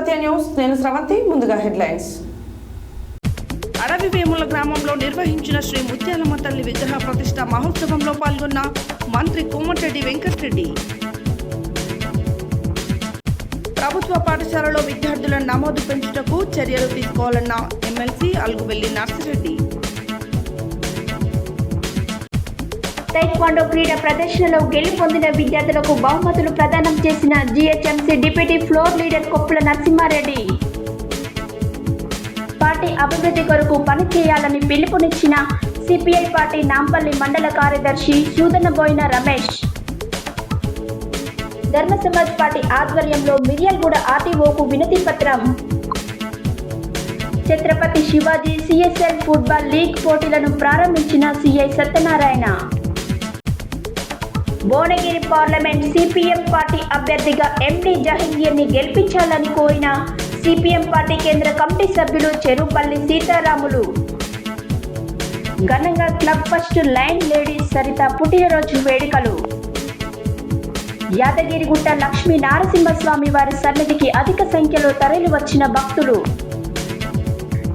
సత్య news నేను స్రవంతి. ముందుగా headlines. అడవివేముల గ్రామంలో నిర్వహించిన శ్రీ ముత్యాలమ్మ తల్లి విగ్రహ ప్రతిష్ఠ మహోత్సవంలో పాల్గొన్న మంత్రి కోమటిరెడ్డి వెంకటరెడ్డి. ప్రభుత్వ పాఠశాలలో విద్యార్థుల నమోదు పెంచుటకు చర్యలు తీసుకోవాలన్న ఎమ్మెల్సీ అలుగుబెల్లి నర్సిరెడ్డి. టైక్వాండో క్రీడా ప్రదర్శనలో గెలుపొందిన విద్యార్థులకు బహుమతులు ప్రదానం చేసిన GHMC deputy floor leader Koppula Narasimha Reddy. Party అభివృద్ధి కొరకు పనిచేయాలని పిలుపునిచ్చిన సిపిఐ పార్టీ నాంపల్లి మండల కార్యదర్శి సూదనబోయిన రమేష్. ధర్మ సమాజ్ పార్టీ ఆధ్వర్యంలో మిర్యాలగూడ ఆర్టీఓకు వినతి పత్రం. Chhatrapati Shivaji CSL football league పోటీలను ప్రారంభించిన CI Satyanarayana. Bhuvanagiri parliament CPM party అభ్యర్థిగా ఎండి జహంగీర్ని గెలిపించాలని కోరిన సిపిఎం పార్టీ కేంద్ర కమిటీ సభ్యులు చెరుపల్లి సీతారాములు. ఘనంగా club first line ladies Saritha పుట్టినరోజు వేడుకలు. యాదగిరిగుట్ట లక్ష్మీ నారసింహస్వామి వారి సన్నిధికి అధిక సంఖ్యలో తరలి వచ్చిన భక్తులు.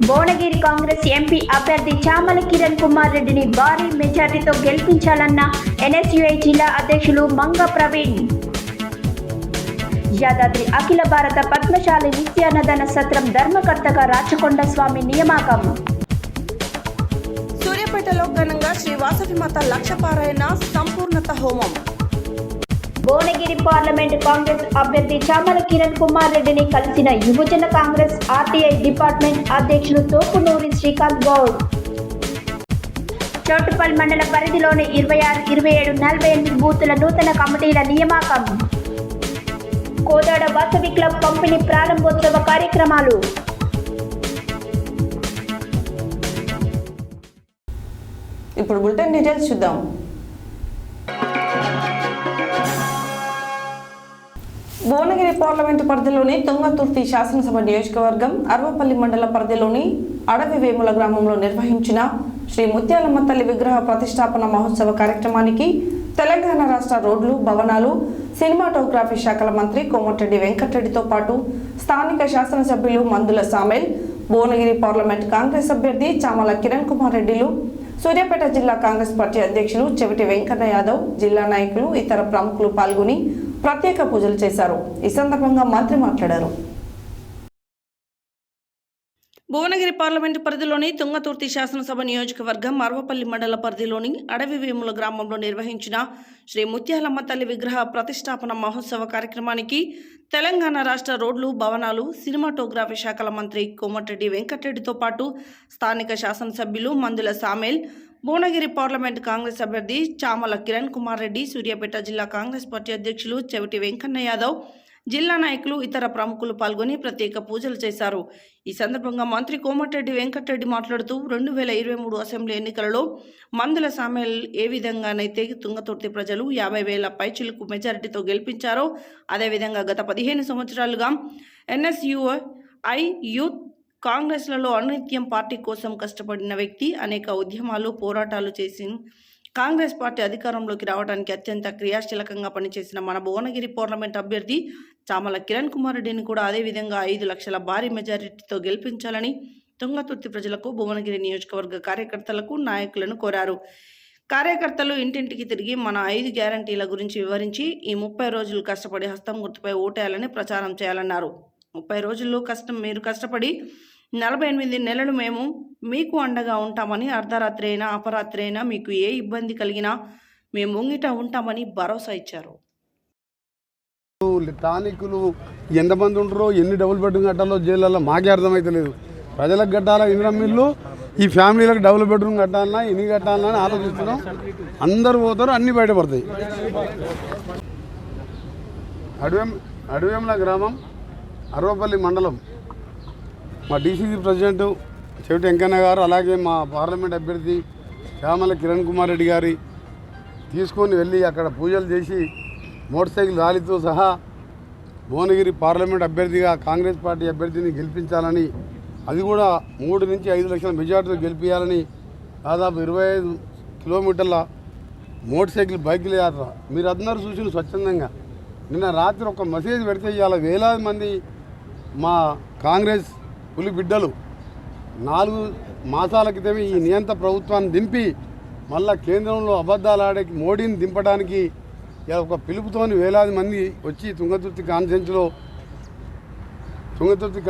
భువనగిరి కాంగ్రెస్ ఎంపీ అభ్యర్థి చామల కిరణ్ కుమార్ రెడ్డిని భారీ మెజార్టీతో గెలిపించాలన్న ఎన్ఎస్యుఐ జిల్లా అధ్యక్షులు మంగ ప్రవీణ్. యాదాద్రి అఖిల భారత పద్మశాలి నిత్యాన్నదాన సత్రం ధర్మకర్తగా రాచకొండ స్వామి నియామకం. సూర్యాపేటలో ఘనంగా శ్రీ వాసవి మాత లక్షపారాయణ సంపూర్ణత హోమం. భువనగిరి పార్లమెంట్ కాంగ్రెస్ అభ్యర్థి చామల కిరణ్ కుమార్ రెడ్డిని కలిసిన యువజన కాంగ్రెస్ ఆర్టీఐ డిపార్ట్మెంట్ అధ్యక్షులు తోపునూరి శ్రీకాంత్ గౌడ్. చౌటుపల్లి మండల పరిధిలోని 26, 27, 48 బూతుల నూతన కమిటీల నియామకం. కోదాడ వాసవి క్లబ్ పంపిణీ ప్రారంభోత్సవ కార్యక్రమాలు. ఇప్పుడు బులెటిన్ డీటెయిల్స్ చూద్దాం. భువనగిరి పార్లమెంటు పరిధిలోని తుంగతుర్తి శాసనసభ నియోజకవర్గం అర్వపల్లి మండల పరిధిలోని అడవివేముల గ్రామంలో నిర్వహించిన శ్రీ ముత్యాలమ్మ తల్లి విగ్రహ ప్రతిష్టాపన మహోత్సవ కార్యక్రమానికి తెలంగాణ రాష్ట్ర రోడ్లు, భవనాలు, సినిమాటోగ్రఫీ శాఖల మంత్రి కోమటిరెడ్డి వెంకటరెడ్డితో పాటు స్థానిక శాసనసభ్యులు మందుల సామెల్, భువనగిరి పార్లమెంట్ కాంగ్రెస్ అభ్యర్థి చామల కిరణ్ కుమార్ రెడ్డిలు, సూర్యాపేట జిల్లా కాంగ్రెస్ పార్టీ అధ్యక్షులు చెవిటి వెంకన్న యాదవ్, జిల్లా నాయకులు, ఇతర ప్రముఖులు పాల్గొని ప్రత్యేక పూజలు చేశారు. ఈ సందర్భంగా మంత్రి మాట్లాడారు. భువనగిరి పార్లమెంటు పరిధిలోని తుంగతుర్తి శాసనసభ నియోజకవర్గం అర్వపల్లి మండల పరిధిలోని అడవివేముల గ్రామంలో నిర్వహించిన శ్రీ ముత్యాలమ్మ తల్లి విగ్రహ ప్రతిష్టాపన మహోత్సవ కార్యక్రమానికి తెలంగాణ రాష్ట్ర రోడ్లు, భవనాలు, సినిమాటోగ్రఫీ శాఖల మంత్రి కోమటిరెడ్డి వెంకటరెడ్డితో పాటు స్థానిక శాసనసభ్యులు మందుల సామెల్, భువనగిరి పార్లమెంట్ కాంగ్రెస్ అభ్యర్థి చామల కిరణ్ కుమార్ రెడ్డి, సూర్యాపేట జిల్లా కాంగ్రెస్ పార్టీ అధ్యక్షులు చెవిటి వెంకన్న యాదవ్, జిల్లా నాయకులు, ఇతర ప్రముఖులు పాల్గొని ప్రత్యేక పూజలు చేశారు. ఈ సందర్భంగా మంత్రి కోమటిరెడ్డి వెంకటరెడ్డి మాట్లాడుతూ 2023 అసెంబ్లీ ఎన్నికలలో మందుల సామెల్ ఏ విధంగానైతే తుంగతుర్తి ప్రజలు 50,000 పైచిలకు మెజారిటీతో గెలిపించారో అదేవిధంగా గత 15 సంవత్సరాలుగా ఎన్ఎస్యుఐ యూత్ కాంగ్రెస్లలో అనిత్యం పార్టీ కోసం కష్టపడిన వ్యక్తి, అనేక ఉద్యమాలు, పోరాటాలు చేసి కాంగ్రెస్ పార్టీ అధికారంలోకి రావడానికి అత్యంత క్రియాశీలకంగా పనిచేసిన మన భువనగిరి పార్లమెంట్ అభ్యర్థి చామల కిరణ్ కుమార్ రెడ్డిని కూడా అదేవిధంగా 5 లక్షల భారీ మెజారిటీతో గెలిపించాలని తుంగతుర్తి ప్రజలకు, భువనగిరి నియోజకవర్గ కార్యకర్తలకు, నాయకులను కోరారు. కార్యకర్తలు ఇంటింటికి తిరిగి మన 5 గ్యారంటీల గురించి వివరించి ఈ 30 రోజులు కష్టపడి హస్తం గుర్తుపై ఓటేయాలని ప్రచారం చేయాలన్నారు. 30 రోజుల్లో మీరు కష్టపడి 48 నెలలు మేము మీకు అండగా ఉంటామని, అర్ధరాత్రి అయినా అపరాత్రి అయినా మీకు ఏ ఇబ్బంది కలిగినా మేము ముంగిట ఉంటామని భరోసా ఇచ్చారు. స్థానికులు ఎంతమంది ఉంటారో, ఎన్ని డబుల్ బెడ్రూమ్ కట్టాలో జైళ్ళల్లో మాకే అర్థమైతలేదు. ప్రజలకు కట్టాలా ఇందిరమ్మ ఇల్లు, ఈ ఫ్యామిలీలకు డబుల్ బెడ్రూమ్ కట్టాలన్నా, ఎన్ని కట్టాలన్నా అని ఆలోచిస్తున్నాం. అందరూ పోతారు, అన్నీ బయటపడతాయి. అడవేముల గ్రామం, అర్వపల్లి మండలం. మా డీసీసీ ప్రెసిడెంట్ చెవిటి వెంకన్న గారు, అలాగే మా పార్లమెంట్ అభ్యర్థి చామల కిరణ్ కుమార్ రెడ్డి గారి తీసుకొని వెళ్ళి అక్కడ పూజలు చేసి మోటార్ సైకిల్ ర్యాలీతో సహా భువనగిరి పార్లమెంట్ అభ్యర్థిగా కాంగ్రెస్ పార్టీ అభ్యర్థిని గెలిపించాలని, అది కూడా 3 నుంచి 5 లక్షల మెజార్టీతో గెలిపించాలని దాదాపు 25 కిలోమీటర్ల మోటార్ సైకిల్ బైకుల యాత్ర మీరు అందరూ చూసిన స్వచ్ఛందంగా. నిన్న రాత్రి ఒక మెసేజ్ పెడితే ఇవాళ వేలాది మంది మా కాంగ్రెస్ పులి బిడ్డలు 4 మాసాల క్రితమే ఈ నియంత ప్రభుత్వాన్ని దింపి మళ్ళా కేంద్రంలో అబద్ధాలు ఆడే మోడీని దింపడానికి ఇలా ఒక పిలుపుతోని వేలాది మంది వచ్చి తుంగతుర్తి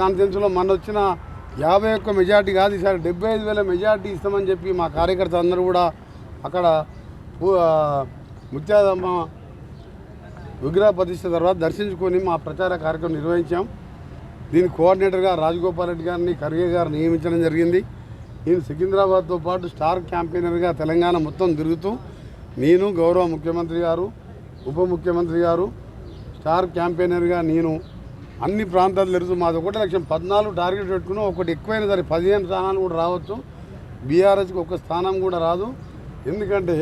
కాన్ఫరెన్స్లో మొన్న వచ్చిన 51 మెజార్టీ కాదు, ఈసారి 75,000 మెజార్టీ ఇస్తామని చెప్పి మా కార్యకర్తలు అందరూ కూడా అక్కడ ముత్యాలమ్మ విగ్రహ ప్రతిష్ఠ తర్వాత దర్శించుకొని మా ప్రచార కార్యక్రమం నిర్వహించాం. దీని కోఆర్డినేటర్గా రాజగోపాల్ రెడ్డి గారిని ఖర్గే గారు నియమించడం జరిగింది. నేను సికింద్రాబాద్తో పాటు స్టార్ క్యాంపెయినర్గా తెలంగాణ మొత్తం తిరుగుతూ నేను గౌరవ ముఖ్యమంత్రి గారు, ఉప ముఖ్యమంత్రి గారు, స్టార్ క్యాంపెయినర్గా నేను అన్ని ప్రాంతాలు తిరుగుతూ మాది 1,14,000 టార్గెట్ పెట్టుకున్నాం. ఒకటి ఎక్కువైనా సరే 15 స్థానాలు కూడా రావచ్చు. బీఆర్ఎస్కి ఒక స్థానం కూడా రాదు. ఎందుకంటే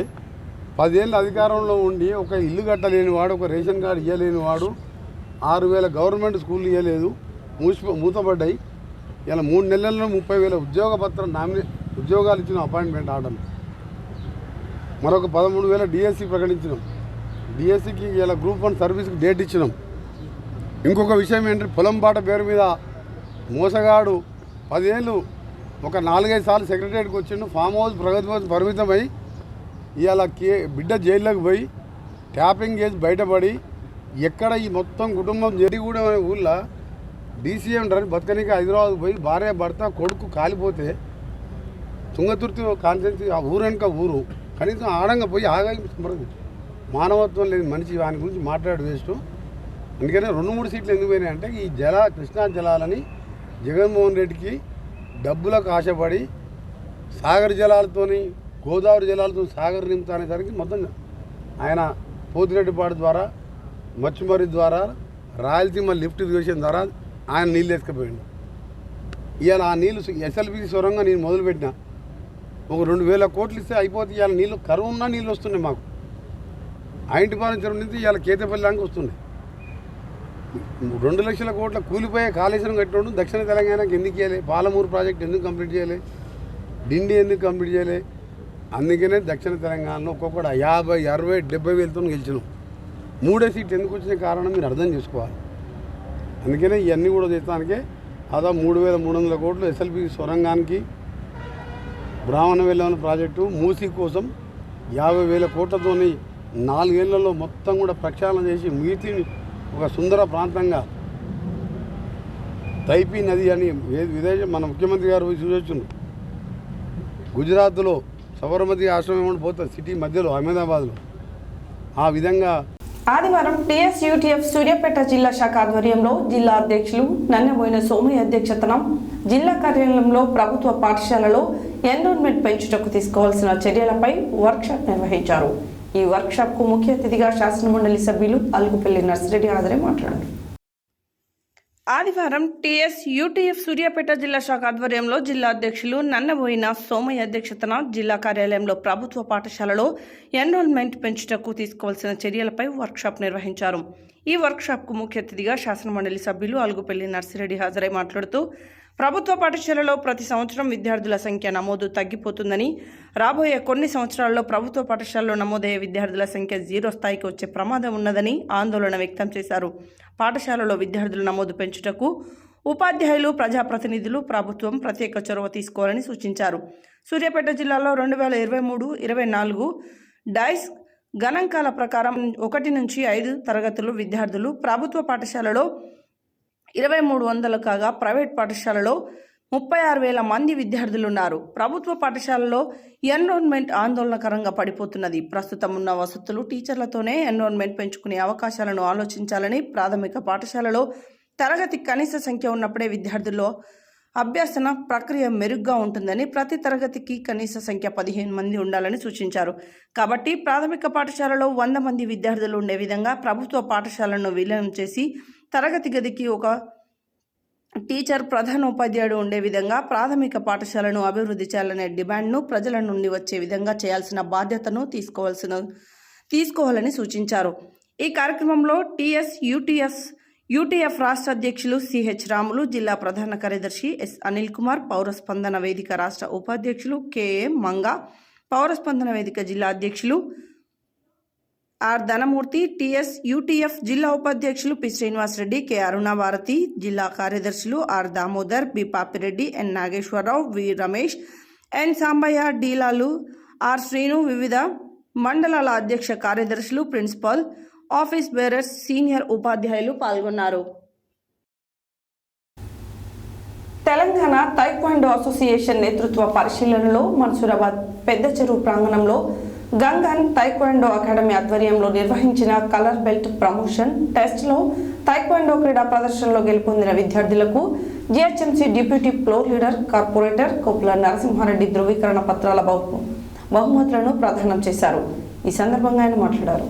10 ఏళ్ళ అధికారంలో ఉండి ఒక ఇల్లు కట్టలేని వాడు, ఒక రేషన్ కార్డు ఇవ్వలేని వాడు, 6,000 గవర్నమెంట్ స్కూళ్ళు ఇవ్వలేదు, మూతపడ్డాయి. ఇలా 3 నెలల్లో 30,000 ఉద్యోగ పత్రం ఉద్యోగాలు ఇచ్చిన అపాయింట్మెంట్ ఆర్డర్లు, మరొక 13,000 డిఎస్సి ప్రకటించినాం. డిఎస్సికి ఇలా గ్రూప్ 1 సర్వీస్కి డేట్ ఇచ్చినాం. ఇంకొక విషయం ఏంటంటే పొలం బాట పేరు మీద మోసగాడు 10 ఏళ్ళు ఒక 4-5 సార్లు సెక్రటరియట్కి వచ్చిండు. ఫామ్ హౌస్ ప్రగతి హౌస్ పరిమితమై ఇవాళ బిడ్డ జైల్లోకి పోయి ట్యాపింగ్ చేసి బయటపడి ఎక్కడ ఈ మొత్తం కుటుంబం జరిగూడ ఊళ్ళో డీసీఎం డ్రైవ్ బతకనికి హైదరాబాద్ పోయి భార్య భర్త కొడుకు కాలిపోతే తుంగతుర్తి కాన్సెన్సీ ఆ ఊరనక ఊరు కనీసం ఆడంగా పోయి ఆగాయి మానవత్వం లేని మనిషి వాని గురించి మాట్లాడు వేస్ట్. అందుకనే 2-3 సీట్లు ఎందుకు పోయినాయి అంటే ఈ కృష్ణా జలాలని జగన్మోహన్ రెడ్డికి డబ్బులకు ఆశపడి సాగర్ జలాలతోని గోదావరి జలాలతో సాగర్ నింపుతానేసరికి మొత్తం ఆయన పోతిరెడ్డిపాడు ద్వారా మచ్చుమరి ద్వారా రాయలసీమ లిఫ్ట్ ఇరిగేషన్ ద్వారా ఆయన నీళ్ళు వేసుకుపోయిండు. ఇవాళ ఆ నీళ్ళు ఎస్ఎల్బిసి సొరంగా నేను మొదలుపెట్టిన ఒక 2,000 కోట్లు ఇస్తే అయిపోతే ఇవాళ నీళ్ళు కరువు ఉన్నా నీళ్ళు వస్తున్నాయి మాకు. ఆయింటిపాలెం చెరువు నుంచి ఇవాళ కేతపల్లి దాకా వస్తున్నాయి. 2 లక్షల కోట్ల కూలిపోయే కాళేశ్వరం కట్టినోడు దక్షిణ తెలంగాణకి ఎందుకు ఇవ్వాలి? పాలమూరు ప్రాజెక్ట్ ఎందుకు కంప్లీట్ చేయాలి? డిండి ఎందుకు కంప్లీట్ చేయాలి? అందుకనే దక్షిణ తెలంగాణలో ఒక్కొక్కటి 50, 60, 70 వేలతో గెలిచినాం. 3 సీట్లు ఎందుకు వచ్చిన కారణం మీరు అర్థం చేసుకోవాలి. అందుకనే ఇవన్నీ కూడా చేస్తానికే అదా 3,300 కోట్లు ఎస్ఎల్బి సొరంగానికి, బ్రాహ్మణ వెల్లవన ప్రాజెక్టు, మూసీ కోసం 50,000 కోట్లతోని 4 ఏళ్లలో మొత్తం కూడా ప్రక్షాళన చేసి మిగిలిని ఒక సుందర ప్రాంతంగా తైపీ నది అని విదేశం మన ముఖ్యమంత్రి గారు పోయి చూసొచ్చుండ్రు. గుజరాత్లో సబర్మతి ఆశ్రమం పోతుంది సిటీ మధ్యలో అహ్మదాబాద్లో. ఆ విధంగా ఆదివారం టీఎస్యూటీఎఫ్ సూర్యాపేట జిల్లా శాఖ ఆధ్వర్యంలో జిల్లా అధ్యక్షులు నన్నబోయిన సోమయ్య అధ్యక్షతన జిల్లా కార్యాలయంలో ప్రభుత్వ పాఠశాలలో ఎన్రోల్మెంట్ పెంచుటకు తీసుకోవాల్సిన చర్యలపై వర్క్షాప్ నిర్వహించారు. ఈ వర్క్షాప్ కు ముఖ్య అతిథిగా శాసనమండలి సభ్యులు అలుగుపల్లి నర్సిరెడ్డి హాజరై మాట్లాడారు. ఆదివారం టీఎస్యూటీఎఫ్ సూర్యాపేట జిల్లా శాఖ ఆధ్వర్యంలో జిల్లా అధ్యక్షులు నన్నబోయిన సోమయ్య అధ్యక్షతన జిల్లా కార్యాలయంలో ప్రభుత్వ పాఠశాలలో ఎన్రోల్మెంట్ పెంచుటకు తీసుకోవాల్సిన చర్యలపై వర్క్షాప్ నిర్వహించారు. ఈ వర్క్షాప్కు ముఖ్య అతిథిగా శాసనమండలి సభ్యులు అలుగుపల్లి నర్సిరెడ్డి హాజరై మాట్లాడుతూ ప్రభుత్వ పాఠశాలలో ప్రతి సంవత్సరం విద్యార్థుల సంఖ్య నమోదు తగ్గిపోతుందని, రాబోయే కొన్ని సంవత్సరాల్లో ప్రభుత్వ పాఠశాలలో నమోదయ్యే విద్యార్థుల సంఖ్య 0 స్థాయికి వచ్చే ప్రమాదం ఉన్నదని ఆందోళన వ్యక్తం చేశారు. పాఠశాలలో విద్యార్థుల నమోదు పెంచుటకు ఉపాధ్యాయులు, ప్రజాప్రతినిధులు, ప్రభుత్వం ప్రత్యేక చొరవ తీసుకోవాలని సూచించారు. సూర్యాపేట జిల్లాలో 2023-24 డైస్ గణాంకాల ప్రకారం 1 నుంచి 5 తరగతులు విద్యార్థులు ప్రభుత్వ పాఠశాలలో 2,300 కాగా ప్రైవేట్ పాఠశాలలో 36,000 మంది విద్యార్థులున్నారు. ప్రభుత్వ పాఠశాలలో ఎన్రోల్మెంట్ ఆందోళనకరంగా పడిపోతున్నది. ప్రస్తుతం ఉన్న వసతులు, టీచర్లతోనే ఎన్రోల్మెంట్ పెంచుకునే అవకాశాలను ఆలోచించాలని, ప్రాథమిక పాఠశాలలో తరగతి కనీస సంఖ్య ఉన్నప్పుడే విద్యార్థుల్లో అభ్యసన ప్రక్రియ మెరుగ్గా ఉంటుందని, ప్రతి తరగతికి కనీస సంఖ్య 15 మంది ఉండాలని సూచించారు. కాబట్టి ప్రాథమిక పాఠశాలలో 100 మంది విద్యార్థులు ఉండే విధంగా ప్రభుత్వ పాఠశాలను విలీనం చేసి తరగతి గదికి ఒక టీచర్, ప్రధానోపాధ్యాయుడు ఉండే విధంగా ప్రాథమిక పాఠశాలను అభివృద్ధి చేయాలనే డిమాండ్ను ప్రజల నుండి వచ్చే విధంగా చేయాల్సిన బాధ్యతను తీసుకోవాలని సూచించారు. ఈ కార్యక్రమంలో టీఎస్యూటీఎఫ్ రాష్ట్ర అధ్యక్షులు సిహెచ్ రాములు, జిల్లా ప్రధాన కార్యదర్శి ఎస్ అనిల్ కుమార్, పౌరస్పందన వేదిక రాష్ట్ర ఉపాధ్యక్షులు కెఏ మంగా, పౌరస్పందన వేదిక జిల్లా అధ్యక్షులు ఆర్ ధనమూర్తి, టిఎస్ యూటీఎఫ్ జిల్లా ఉపాధ్యక్షులు పి శ్రీనివాసరెడ్డి, కె అరుణాభారతి, జిల్లా కార్యదర్శులు R Damodar, B Papireddy, N Nageswararao, V Ramesh, N Sambaiah, డీలాలు, ఆర్ శ్రీను, వివిధ మండలాల అధ్యక్ష కార్యదర్శులు, ప్రిన్సిపల్, ఆఫీస్ బేరర్స్, సీనియర్ ఉపాధ్యాయులు పాల్గొన్నారు. తెలంగాణ తైక్వాండో అసోసియేషన్ నేతృత్వ పరిశీలనలో మన్సూరాబాద్ పెద్ద చెరువు ప్రాంగణంలో గంగన్ తైక్వాండో అకాడమీ ఆధ్వర్యంలో నిర్వహించిన కలర్ బెల్ట్ ప్రమోషన్ టెస్ట్లో తైక్వాండో క్రీడా ప్రదర్శనలో గెలుపొందిన విద్యార్థులకు GHMC deputy floor leader corporator Koppula Narasimha Reddy ధృవీకరణ పత్రాల బహుమతులను ప్రదానం చేశారు. ఈ సందర్భంగా ఆయన మాట్లాడారు.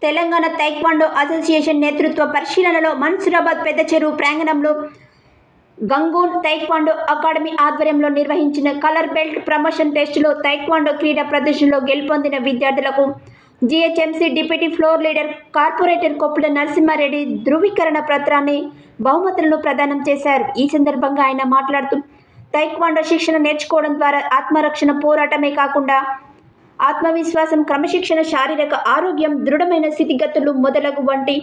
తెలంగాణ తైక్వాండో అసోసియేషన్ నేతృత్వ పరిశీలనలో మన్సూరాబాద్ పెద్ద చెరువు ప్రాంగణంలో గంగూన్ తైక్వాండో అకాడమీ ఆధ్వర్యంలో నిర్వహించిన కలర్ బెల్ట్ ప్రమోషన్ టెస్టులో తైక్వాండో క్రీడా ప్రదర్శనలో గెలుపొందిన విద్యార్థులకు GHMC deputy floor leader corporator Koppula Narasimha Reddy ధృవీకరణ పత్రాన్ని బహుమతులను ప్రదానం చేశారు. ఈ సందర్భంగా ఆయన మాట్లాడుతూ తైక్వాండో శిక్షణ నేర్చుకోవడం ద్వారా ఆత్మరక్షణ పోరాటమే కాకుండా ఆత్మవిశ్వాసం, క్రమశిక్షణ, శారీరక ఆరోగ్యం, దృఢమైన స్థితిగతులు మొదలగు వంటి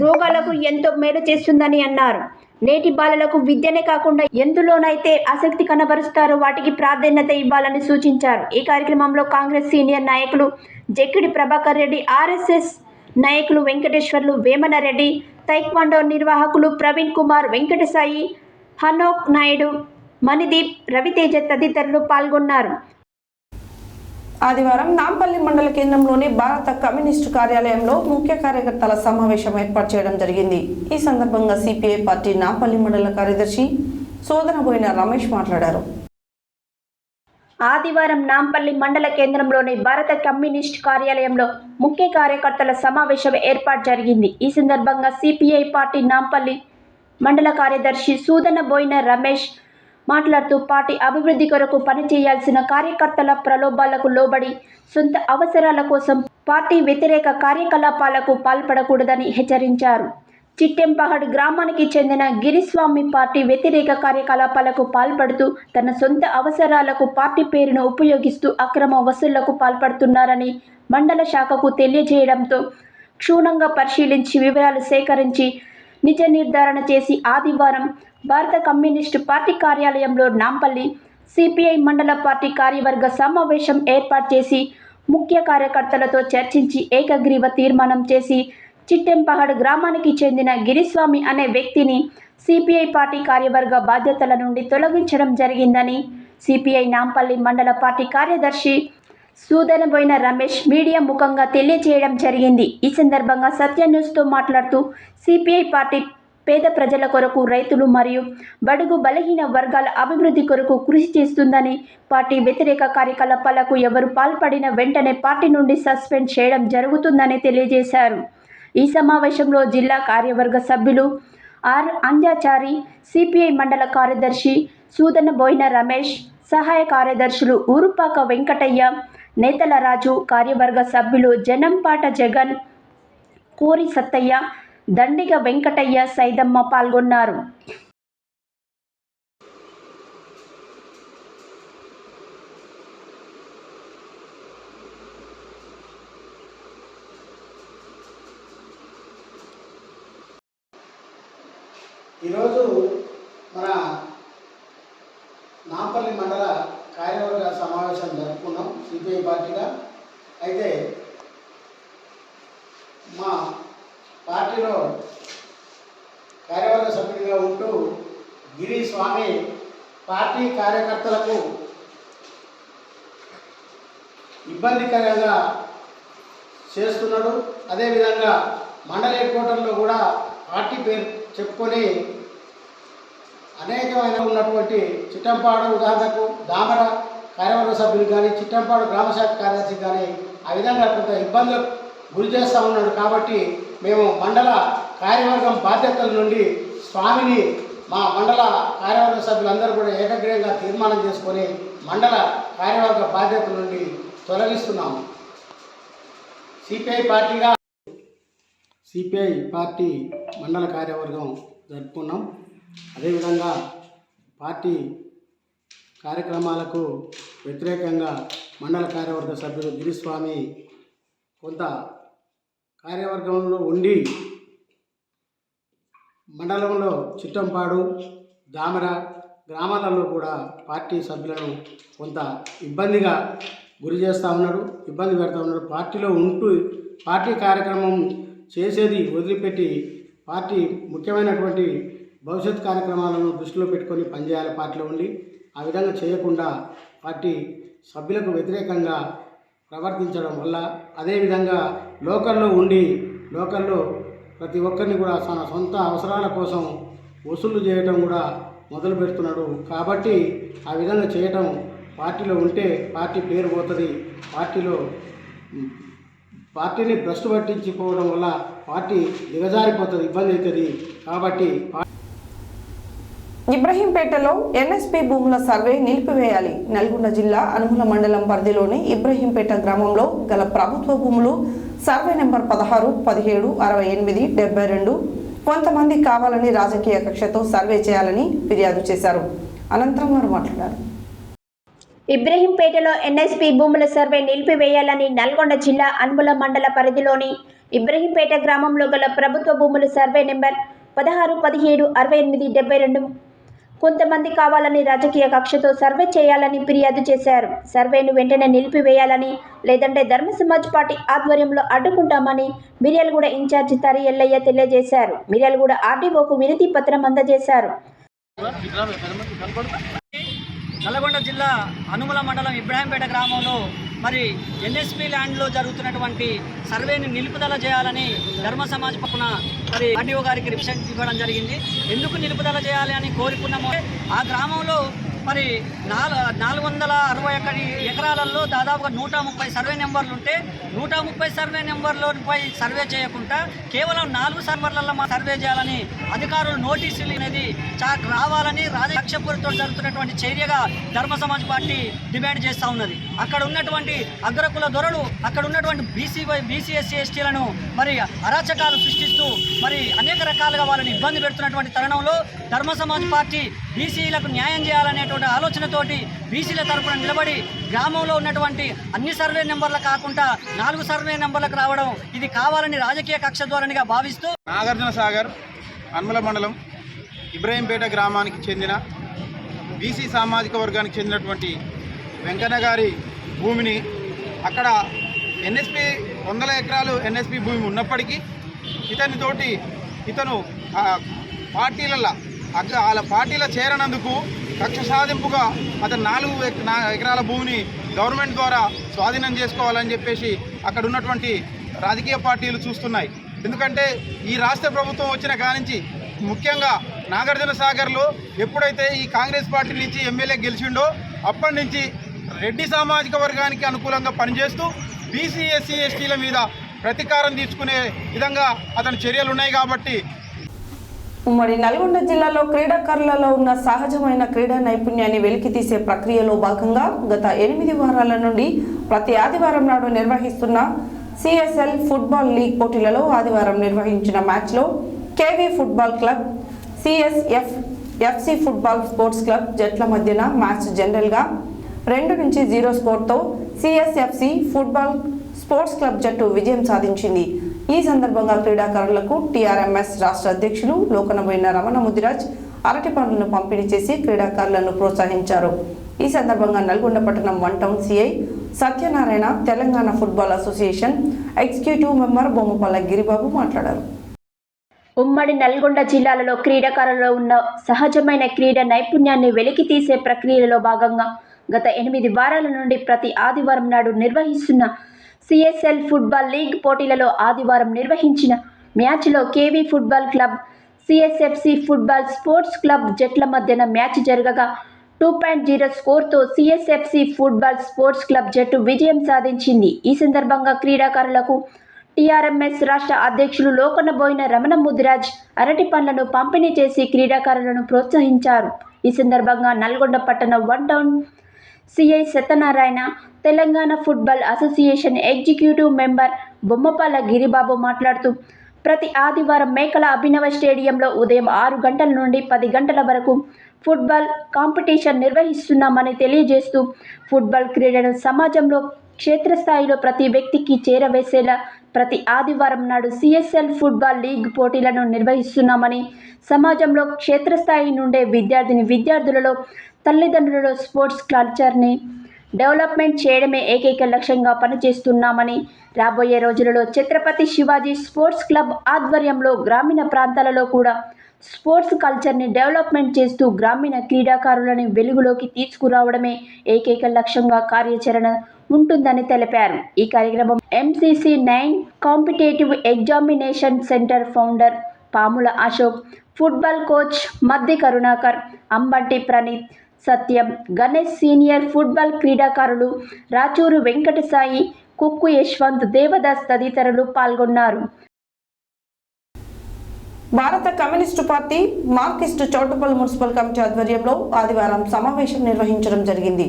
రోగాలకు ఎంతో మేలు చేస్తుందని అన్నారు. నేటి బాలలకు విద్యనే కాకుండా ఎందులోనైతే ఆసక్తి కనబరుస్తారో వాటికి ప్రాధాన్యత ఇవ్వాలని సూచించారు. ఈ కార్యక్రమంలో కాంగ్రెస్ సీనియర్ నాయకులు జక్కిడి ప్రభాకర్ రెడ్డి, ఆర్ఎస్ఎస్ నాయకులు వెంకటేశ్వర్లు, వేమనరెడ్డి, తైక్వాండో నిర్వాహకులు ప్రవీణ్ కుమార్, వెంకటసాయి, హనోక్ నాయుడు, మణిదీప్, రవితేజ తదితరులు పాల్గొన్నారు. ఆదివారం నాంపల్లి మండల కేంద్రంలోని భారత కమ్యూనిస్టు కార్యాలయంలో ముఖ్య కార్యకర్తల సమావేశం ఏర్పాటు చేయడం జరిగింది. ఈ సందర్భంగా సిపిఐ పార్టీ నాంపల్లి మండల కార్యదర్శి సోదనబోయిన రమేష్ మాట్లాడారు. ఆదివారం నాంపల్లి మండల కేంద్రంలోని భారత కమ్యూనిస్టు కార్యాలయంలో ముఖ్య కార్యకర్తల సమావేశం ఏర్పాటు జరిగింది. ఈ సందర్భంగా సిపిఐ పార్టీ నాంపల్లి మండల కార్యదర్శి సూదనబోయిన రమేష్ మాట్లాడుతూ పార్టీ అభివృద్ధి కొరకు పనిచేయాల్సిన కార్యకర్తల ప్రలోభాలకు లోబడి సొంత అవసరాల కోసం పార్టీ వ్యతిరేక కార్యకలాపాలకు పాల్పడకూడదని హెచ్చరించారు. చిట్టెంపహడ్ గ్రామానికి చెందిన గిరిస్వామి పార్టీ వ్యతిరేక కార్యకలాపాలకు పాల్పడుతూ తన సొంత అవసరాలకు పార్టీ పేరును ఉపయోగిస్తూ అక్రమ వసూళ్లకు పాల్పడుతున్నారని మండల శాఖకు తెలియజేయడంతో క్షుణ్ణంగా పరిశీలించి వివరాలు సేకరించి నిజ నిర్ధారణ చేసి ఆదివారం భారత కమ్యూనిస్టు పార్టీ కార్యాలయంలో నాంపల్లి సిపిఐ మండల పార్టీ కార్యవర్గ సమావేశం ఏర్పాటు చేసి ముఖ్య కార్యకర్తలతో చర్చించి ఏకగ్రీవ తీర్మానం చేసి చిట్టెంపహడ్ గ్రామానికి చెందిన గిరిస్వామి అనే వ్యక్తిని సిపిఐ పార్టీ కార్యవర్గ బాధ్యతల నుండి తొలగించడం జరిగిందని సిపిఐ నాంపల్లి మండల పార్టీ కార్యదర్శి సూదనబోయిన రమేష్ మీడియా ముఖంగా తెలియజేయడం జరిగింది. ఈ సందర్భంగా సత్య న్యూస్తో మాట్లాడుతూ సిపిఐ పార్టీ పేద ప్రజల కొరకు, రైతులు మరియు బడుగు బలహీన వర్గాల అభివృద్ధి కొరకు కృషి చేస్తుందని, పార్టీ వ్యతిరేక కార్యకలాపాలకు ఎవరు పాల్పడిన వెంటనే పార్టీ నుండి సస్పెండ్ చేయడం జరుగుతుందని తెలియజేశారు. ఈ సమావేశంలో జిల్లా కార్యవర్గ సభ్యులు ఆర్ అంజాచారి, సిపిఐ మండల కార్యదర్శి సూదనబోయిన రమేష్, సహాయ కార్యదర్శులు ఊరుపాక వెంకటయ్య, నేతల రాజు, కార్యవర్గ సభ్యులు జనంపాట జగన్, కోరి సత్తయ్య, దండిగ వెంకటయ్య, సైదమ్మ పాల్గొన్నారు. ఈరోజు మన నాంపల్లి మండల కార్యవర్గ సమావేశం జరుపుకున్నాం సిపిఐ పార్టీగా. అయితే మా పార్టీలో కార్యవర్గ సభ్యుడిగా ఉంటూ గిరి స్వామి పార్టీ కార్యకర్తలకు ఇబ్బందికరంగా చేస్తున్నాడు. అదేవిధంగా మండల హెడ్ క్వార్టర్లో కూడా పార్టీ పేరు చెప్పుకొని అనేకమైన ఉన్నటువంటి చిట్టంపాడు ఉదాహరణకు దామర కార్యవర్గ సభ్యులు కానీ, చిట్టంపాడు గ్రామశాఖ కార్యదర్శి కానీ ఆ విధంగా కొంత ఇబ్బందులకు గురి చేస్తూ ఉన్నాడు. కాబట్టి మేము మండల కార్యవర్గం బాధ్యతల నుండి స్వామిని మా మండల కార్యవర్గ సభ్యులందరూ కూడా ఏకగ్రీవంగా తీర్మానం చేసుకొని మండల కార్యవర్గ బాధ్యతల నుండి తొలగిస్తున్నాము. సిపిఐ పార్టీ మండల కార్యవర్గం జరుపుకున్నాం. అదేవిధంగా పార్టీ కార్యక్రమాలకు వ్యతిరేకంగా మండల కార్యవర్గ సభ్యులు గిరిస్వామి కొంత కార్యవర్గంలో ఉండి మండలంలో చిట్టంపాడు దామర గ్రామాలలో కూడా పార్టీ సభ్యులను కొంత ఇబ్బందిగా గురి చేస్తూ ఉన్నాడు, ఇబ్బంది పెడతా ఉన్నాడు. పార్టీలో ఉంటూ పార్టీ కార్యక్రమం చేసేది వదిలిపెట్టి పార్టీ ముఖ్యమైనటువంటి భవిష్యత్ కార్యక్రమాలను దృష్టిలో పెట్టుకొని పనిచేయాలి పార్టీలో ఉండి. ఆ విధంగా చేయకుండా పార్టీ సభ్యులకు వ్యతిరేకంగా ప్రవర్తించడం వల్ల, అదేవిధంగా లోకల్లో ఉండి లోకల్లో ప్రతి ఒక్కరిని కూడా తన సొంత అవసరాల కోసం వసూలు చేయటం కూడా మొదలు పెడుతున్నాడు. కాబట్టి ఆ విధంగా చేయటం పార్టీలో ఉంటే పార్టీ పేరు పోతుంది, పార్టీని భ్రష్టు పట్టించిపోవడం వల్ల పార్టీ దిగజారిపోతుంది, ఇబ్బంది అవుతుంది. కాబట్టి ఇబ్రహీంపేటలో ఎన్ఎస్పీ భూముల సర్వే నిలిపివేయాలి. నల్గొండ జిల్లా అనుముల మండలం పరిధిలోని ఇబ్రహీంపేట గ్రామంలో గల ప్రభుత్వ భూములు సర్వే నెంబర్ 16, 17, 68, 72 కొంతమంది కావాలని రాజకీయ కక్షతో సర్వే చేయాలని ఫిర్యాదు చేశారు. అనంతరం వారు మాట్లాడారు. ఇబ్రహీంపేటలో ఎన్ఎస్పీ భూముల సర్వే నిలిపివేయాలని నల్గొండ జిల్లా అనుముల మండల పరిధిలోని ఇబ్రహీంపేట గ్రామంలో గల ప్రభుత్వ భూముల సర్వే నెంబర్ 16, 17, 68, 72 కొంతమంది కావాలని రాజకీయ కక్షతో సర్వే చేయాలని ఫిర్యాదు చేశారు. సర్వేను వెంటనే నిలిపివేయాలని, లేదంటే ధర్మ సమాజ్ పార్టీ ఆధ్వర్యంలో అడ్డుకుంటామని మిర్యాలగూడ ఇన్ఛార్జి తరి ఎల్లయ్య తెలియజేశారు. మిర్యాలగూడ ఆర్డీఓకు వినతి పత్రం అందజేశారు. నల్గొండ జిల్లా అనుముల మండలం ఇబ్రహీంపేట గ్రామంలో మరి ఎన్ఎస్పీ ల్యాండ్లో జరుగుతున్నటువంటి సర్వేని నిలుపుదల చేయాలని ధర్మ సమాజ్ పక్కన మరి ఆర్డీఓ గారికి రిప్రజెంట్ ఇవ్వడం జరిగింది. ఎందుకు నిలుపుదల చేయాలి అని కోరుకున్నామో, ఆ గ్రామంలో మరి 461 ఎకరాలలో దాదాపుగా 130 సర్వే నెంబర్లు ఉంటే 130 సర్వే నెంబర్లపై సర్వే చేయకుండా కేవలం 4 సర్వర్లలో మా సర్వే చేయాలని అధికారులు నోటీసులు అనేది రావాలని రాజకక్షపూరితో జరుగుతున్నటువంటి చర్యగా ధర్మ సమాజ్ పార్టీ డిమాండ్ చేస్తూ ఉన్నది. అక్కడ ఉన్నటువంటి అగ్రకుల దొరలు, అక్కడ ఉన్నటువంటి బీసీ ఎస్సీ ఎస్టీలను మరి అరాచకాలు సృష్టిస్తూ మరి అనేక రకాలుగా వాళ్ళని ఇబ్బంది పెడుతున్నటువంటి తరుణంలో ధర్మ సమాజ్ పార్టీ బీసీలకు న్యాయం చేయాలనేటువంటి ఆలోచనతోటి బీసీల తరపున నిలబడి గ్రామంలో ఉన్నటువంటి అన్ని సర్వే నెంబర్లు కాకుండా 4 సర్వే నెంబర్లకు రావడం ఇది కావాలని రాజకీయ కక్ష ధోరణిగా భావిస్తూ నాగార్జున సాగర్ అనుముల మండలం ఇబ్రహీంపేట గ్రామానికి చెందిన బీసీ సామాజిక వర్గానికి చెందినటువంటి వెంకన్న గారి భూమిని అక్కడ ఎన్ఎస్పీ 100 ఎకరాలు ఎన్ఎస్పీ భూమి ఉన్నప్పటికీ ఇతను పార్టీలలో వాళ్ళ పార్టీలో చేరనందుకు కక్ష సాధింపుగా అతను 4 ఎకరాల భూమిని గవర్నమెంట్ ద్వారా స్వాధీనం చేసుకోవాలని చెప్పేసి అక్కడ ఉన్నటువంటి రాజకీయ పార్టీలు చూస్తున్నాయి. ఎందుకంటే ఈ రాష్ట్ర ప్రభుత్వం వచ్చిన కానించి ముఖ్యంగా నాగార్జున సాగర్లో ఎప్పుడైతే ఈ కాంగ్రెస్ పార్టీ నుంచి ఎమ్మెల్యే గెలిచిండో అప్పటి నుంచి రెడ్డి సామాజిక వర్గానికి అనుకూలంగా పనిచేస్తూ బీసీ ఎస్సీ ఎస్టీల మీద ప్రతీకారం తీసుకునే విధంగా అతని చర్యలు ఉన్నాయి. కాబట్టి ఉమ్మడి నల్గొండ జిల్లాలో క్రీడాకారులలో ఉన్న సహజమైన క్రీడా నైపుణ్యాన్ని వెలికితీసే ప్రక్రియలో భాగంగా గత 8 వారాల నుండి ప్రతి ఆదివారం నాడు నిర్వహిస్తున్న సిఎస్ఎల్ ఫుట్బాల్ లీగ్ పోటీలలో ఆదివారం నిర్వహించిన మ్యాచ్లో KV football club, CSFC football sports club జట్ల మధ్యన మ్యాచ్ జనరల్గా 2-0 స్కోర్తో సిఎస్ఎఫ్సి ఫుట్బాల్ స్పోర్ట్స్ క్లబ్ జట్టు విజయం సాధించింది. ఈ సందర్భంగా క్రీడాకారులకు టీఆర్ఎంఎస్ రాష్ట్ర అధ్యక్షులు లోకనబోయిన రమణ ముదిరాజ్ అరటి పండ్లను పంపిణీ చేసి క్రీడాకారులను ప్రోత్సహించారు. ఈ సందర్భంగా నల్గొండ పట్టణం 1 town CI Satyanarayana, Telangana football association executive member Bommapalla Giribabu మాట్లాడారు. ఉమ్మడి నల్గొండ జిల్లాలలో క్రీడాకారులలో ఉన్న సహజమైన క్రీడా నైపుణ్యాన్ని వెలికితీసే ప్రక్రియలో భాగంగా గత 8 వారాల నుండి ప్రతి ఆదివారం నాడు నిర్వహిస్తున్న సిఎస్ఎల్ ఫుట్బాల్ లీగ్ పోటీలలో ఆదివారం నిర్వహించిన మ్యాచ్లో KV football club, CSFC football sports club జట్ల మధ్యన మ్యాచ్ జరగగా 2.0 స్కోర్తో సిఎస్ఎఫ్సి ఫుట్బాల్ స్పోర్ట్స్ క్లబ్ జట్టు విజయం సాధించింది. ఈ సందర్భంగా క్రీడాకారులకు టీఆర్ఎంఎస్ రాష్ట్ర అధ్యక్షులు లోకనబోయిన రమణ ముదిరాజ్ అరటి పండ్లను పంపిణీ చేసి క్రీడాకారులను ప్రోత్సహించారు. ఈ సందర్భంగా నల్గొండ పట్టణం 1 town CI Satyanarayana, Telangana football association executive member Bommapalla Giribabu మాట్లాడుతూ ప్రతి ఆదివారం మేకల అభినవ స్టేడియంలో ఉదయం 6 గంటల నుండి 10 గంటల వరకు ఫుట్బాల్ కాంపిటీషన్ నిర్వహిస్తున్నామని తెలియజేస్తూ ఫుట్బాల్ క్రీడను సమాజంలో క్షేత్రస్థాయిలో ప్రతి వ్యక్తికి చేరవేసేలా ప్రతి ఆదివారం నాడు సిఎస్ఎల్ ఫుట్బాల్ లీగ్ పోటీలను నిర్వహిస్తున్నామని, సమాజంలో క్షేత్రస్థాయి నుండే విద్యార్థులలో తల్లిదండ్రులలో స్పోర్ట్స్ కల్చర్ని డెవలప్మెంట్ చేయడమే ఏకైక లక్ష్యంగా పనిచేస్తున్నామని, రాబోయే రోజులలో ఛత్రపతి శివాజీ స్పోర్ట్స్ క్లబ్ ఆధ్వర్యంలో గ్రామీణ ప్రాంతాలలో కూడా స్పోర్ట్స్ కల్చర్ని డెవలప్మెంట్ చేస్తూ గ్రామీణ క్రీడాకారులను వెలుగులోకి తీసుకురావడమే ఏకైక లక్ష్యంగా కార్యాచరణ ఉంటుందని తెలిపారు. ఈ కార్యక్రమం MCC 9 competitive examination centre founder Pamula Ashok, football coach Maddi Karunakar, Ambati Praneeth, Satyam, Ganesh, senior football క్రీడాకారులు రాచూరు వెంకటసాయి, కుక్కు యశ్వంత్, దేవదాస్ తదితరులు పాల్గొన్నారు. భారత communist party Marxist Choutuppal municipal committee ఆధ్వర్యంలో ఆదివారం సమావేశం నిర్వహించడం జరిగింది.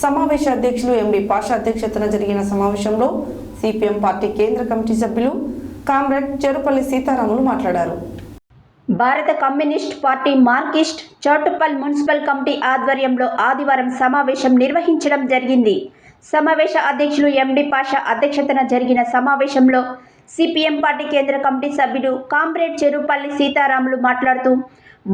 సమావేశ అధ్యక్షులు ఎండి పాషా అధ్యక్షతన జరిగిన సమావేశంలో సిపిఎం పార్టీ కేంద్ర కమిటీ సభ్యులు కామ్రేడ్ చెరుపల్లి సీతారాములు మాట్లాడారు. భారత communist party Marxist Choutuppal municipal committee ఆధ్వర్యంలో ఆదివారం సమావేశం నిర్వహించడం జరిగింది. సమావేశ అధ్యక్షులు ఎండి పాషా అధ్యక్షతన జరిగిన సమావేశంలో సిపిఎం పార్టీ కేంద్ర కమిటీ సభ్యులు కామ్రేడ్ చెరుపల్లి సీతారాములు మాట్లాడుతూ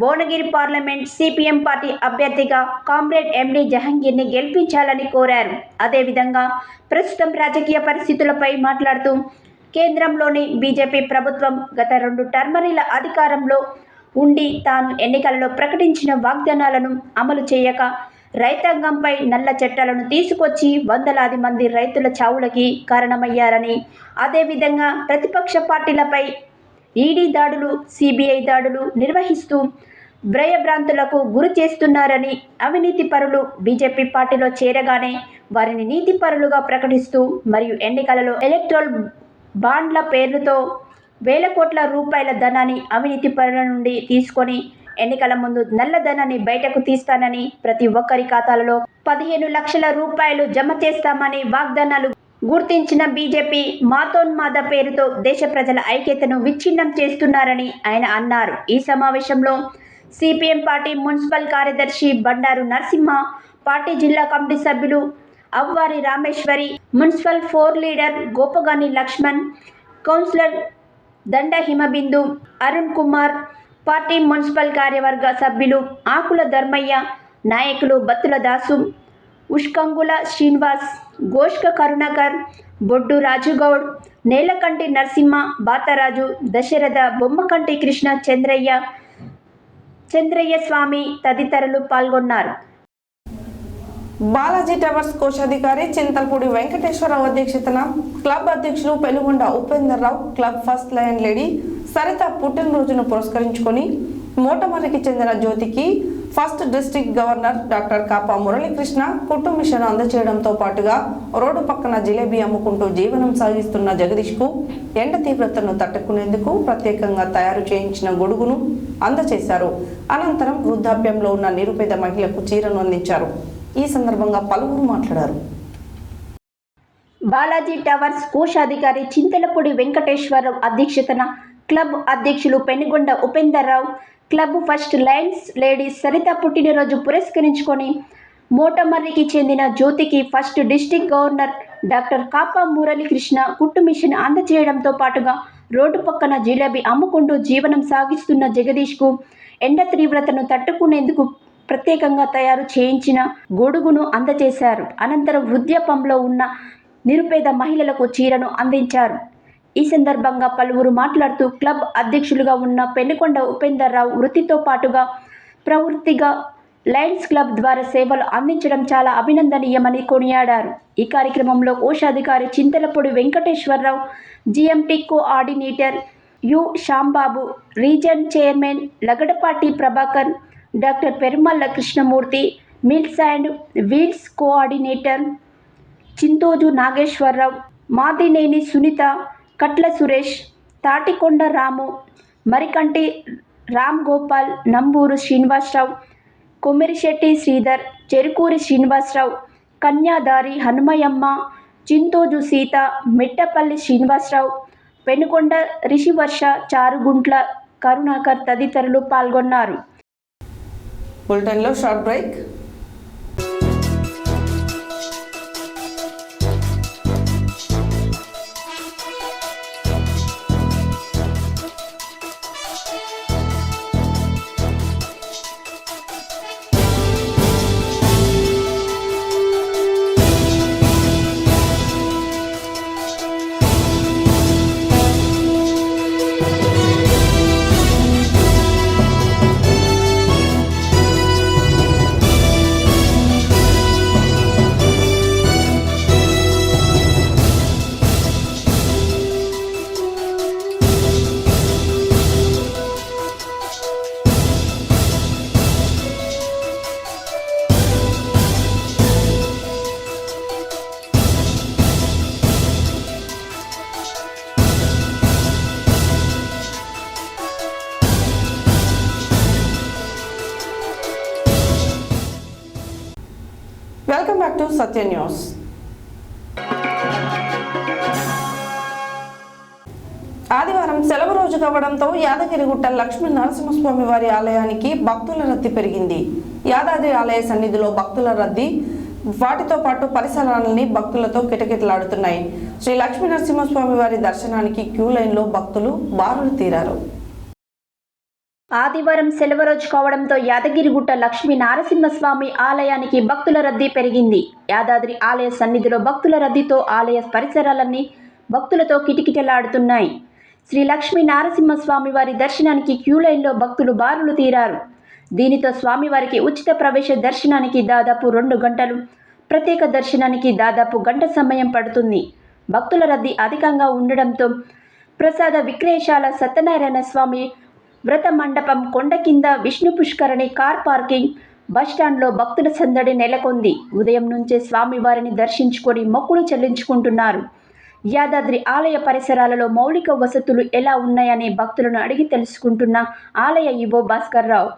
భువనగిరి పార్లమెంట్ సిపిఎం పార్టీ అభ్యర్థిగా కామ్రేడ్ ఎండి జహంగీర్ని గెలిపించాలని కోరారు. అదేవిధంగా ప్రస్తుతం రాజకీయ పరిస్థితులపై మాట్లాడుతూ కేంద్రంలోని బీజేపీ ప్రభుత్వం గత 2 టర్మరీల అధికారంలో ఉండి తాను ఎన్నికలలో ప్రకటించిన వాగ్దానాలను అమలు చేయక రైతాంగంపై నల్ల చట్టాలను తీసుకొచ్చి వందలాది మంది రైతుల చావులకి కారణమయ్యారని, అదేవిధంగా ప్రతిపక్ష పార్టీలపై ఈడీ దాడులు, సిబిఐ దాడులు నిర్వహిస్తూ భయభ్రాంతులకు గురి చేస్తున్నారని, అవినీతి పరులు బీజేపీ పార్టీలో చేరగానే వారిని నీతి పరులుగా ప్రకటిస్తూ మరియు ఎన్నికలలో ఎలక్ట్రల్ బాండ్ల పేరుతో వేల కోట్ల రూపాయల ధనాన్ని అవినీతి పరుల నుండి తీసుకొని ఎన్నికల ముందు నల్లధనాన్ని బయటకు తీస్తానని, ప్రతి ఒక్కరి ఖాతాలలో 15 లక్షల రూపాయలు జమ చేస్తామని వాగ్దానాలు గుర్తించిన బీజేపీ మాతోన్మాద పేరుతో దేశ ప్రజల ఐక్యతను విచ్ఛిన్నం చేస్తున్నారని ఆయన అన్నారు. ఈ సమావేశంలో సిపిఎం పార్టీ మున్సిపల్ కార్యదర్శి బండారు నరసింహ, పార్టీ జిల్లా కమిటీ సభ్యులు Avvari Rameshwari, municipal 4 leader Gopagani Lakshman, councillor Danda Himabindu, Arun Kumar, party municipal కార్యవర్గ సభ్యులు ఆకుల ధర్మయ్య, నాయకులు బత్తుల దాసు, ఉష్కంగుల శ్రీనివాస్, గోష్క కరుణాకర్, బొడ్డు రాజుగౌడ్, నేలకంటి నరసింహ, బాతరాజు, దశరథ, బొమ్మకంటి కృష్ణ, చంద్రయ్య స్వామి తదితరులు పాల్గొన్నారు. బాలాజీ టవర్స్ కోశాధికారి చింతలపూడి వెంకటేశ్వరరావు అధ్యక్షతన క్లబ్ అధ్యక్షులు Penugonda Upender Rao, club first lion lady Saritha పుట్టినరోజును పురస్కరించుకొని మోటమర్రికి చెందిన జ్యోతికి first district governor doctor Kapa Muralikrishna కుటుంబ మిషన్ అందజేయడంతో పాటుగా రోడ్డు పక్కన జిలేబీ అమ్ముకుంటూ జీవనం సాగిస్తున్న జగదీష్కు ఎండ తీవ్రతను తట్టుకునేందుకు ప్రత్యేకంగా తయారు చేయించిన గొడుగును అందజేశారు. అనంతరం వృద్ధాప్యంలో ఉన్న నిరుపేద మహిళకు చీరను అందించారు. ఈ సందర్భంగా పలువురు మాట్లాడారు. బాలాజీ టవర్స్ కోశాధికారి చింతలపూడి వెంకటేశ్వరరావు అధ్యక్షతన క్లబ్ అధ్యక్షులు Penugonda Upender Rao, club first lions ladies Saritha పుట్టినరోజు పురస్కరించుకొని మోటమర్రికి చెందిన జ్యోతికి first district governor doctor Kapa Muralikrishna కుట్టు మిషన్ అందజేయడంతో పాటుగా రోడ్డు పక్కన జిలేబీ అమ్ముకుంటూ జీవనం సాగిస్తున్న జగదీష్కు ఎండ తీవ్రతను తట్టుకునేందుకు ప్రత్యేకంగా తయారు చేయించిన గొడుగును అందజేశారు. అనంతరం వృద్ధాప్యంలో ఉన్న నిరుపేద మహిళలకు చీరను అందించారు. ఈ సందర్భంగా పలువురు మాట్లాడుతూ క్లబ్ అధ్యక్షులుగా ఉన్న పెనుకొండ ఉపేందర్ రావు వృత్తితో పాటుగా ప్రవృత్తిగా లయన్స్ క్లబ్ ద్వారా సేవలు అందించడం చాలా అభినందనీయమని కొనియాడారు. ఈ కార్యక్రమంలో కోశాధికారి Chintalapudi Venkateswararao, GMT coordinator U Shyambabu, region chairman Lagadapati Prabhakar, doctor Perumalla Krishnamurthy, meals and wheels coordinator Chintoju Nageswararao, Madineni Sunitha, Katla Suresh, Tatikonda Ramu, Marikanti Ram Gopal, Namburu Srinivasarao, Kommirisetty Sridhar, Cherukuri Srinivasarao, Kanyadari Hanumayamma, Chintoju Seetha, Mittapalli Srinivasarao, Penukonda Rishivarsha, Charuguntla Karunakar తదితరులు పాల్గొన్నారు. బులెటిన్లో short break. Welcome back to Satya news. ఆదివారం సెలవు రోజు కావడంతో యాదగిరిగుట్ట లక్ష్మీ నరసింహస్వామి వారి ఆలయానికి భక్తుల రద్దీ పెరిగింది. యాదాద్రి ఆలయ సన్నిధిలో భక్తుల రద్దీ వాటితో పాటు పరిసరాలని భక్తులతో కిటకిటలాడుతున్నాయి. శ్రీ లక్ష్మీ నరసింహస్వామి వారి దర్శనానికి క్యూ లైన్లో భక్తులు బారులు తీరారు. ఆదివారం సెలవు రోజు కావడంతో యాదగిరిగుట్ట లక్ష్మీ నరసింహస్వామి ఆలయానికి భక్తుల రద్దీ పెరిగింది. యాదాద్రి ఆలయ సన్నిధిలో భక్తుల రద్దీతో ఆలయ పరిసరాలన్నీ భక్తులతో కిటకిటలాడుతున్నాయి. శ్రీ లక్ష్మీ నరసింహస్వామి వారి దర్శనానికి క్యూ లైన్లో భక్తులు బారులు తీరారు. దీనితో స్వామివారికి ఉచిత ప్రవేశ దర్శనానికి దాదాపు 2 గంటలు, ప్రత్యేక దర్శనానికి దాదాపు గంట సమయం పడుతుంది. భక్తుల రద్దీ అధికంగా ఉండడంతో ప్రసాద విక్రయశాల, సత్యనారాయణ స్వామి వ్రత మండపం, కొండ కింద విష్ణు పుష్కరణి, కార్ పార్కింగ్, బస్టాండ్లో భక్తుల సందడి నెలకొంది. ఉదయం నుంచే స్వామివారిని దర్శించుకొని మొక్కులు చెల్లించుకుంటున్నారు. యాదాద్రి ఆలయ పరిసరాలలో మౌలిక వసతులు ఎలా ఉన్నాయని భక్తులను అడిగి తెలుసుకుంటున్న ఆలయ ఈవో భాస్కర్ రావు.